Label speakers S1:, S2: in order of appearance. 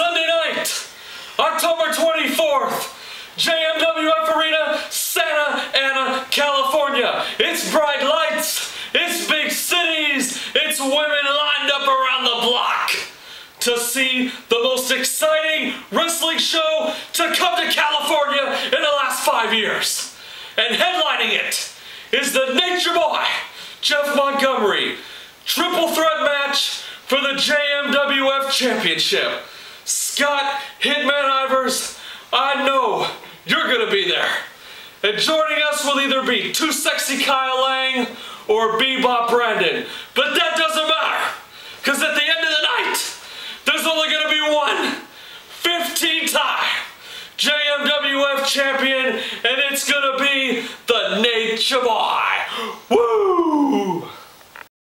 S1: Sunday night, October 24th, JMWF Arena, Santa Ana, California. It's bright lights, it's big cities, it's women lined up around the block to see the most exciting wrestling show to come to California in the last 5 years. And headlining it is the Nature Boy, Jeff Montgomery. Triple threat match for the JMWF Championship. Scott Hitman Ivers, I know you're gonna be there. And joining us will either be Too Sexy Kyle Lang or Bebop Brandon. But that doesn't matter, because at the end of the night, there's only gonna be one 15-time JMWF champion, and it's gonna be the Nature Boy. Woo!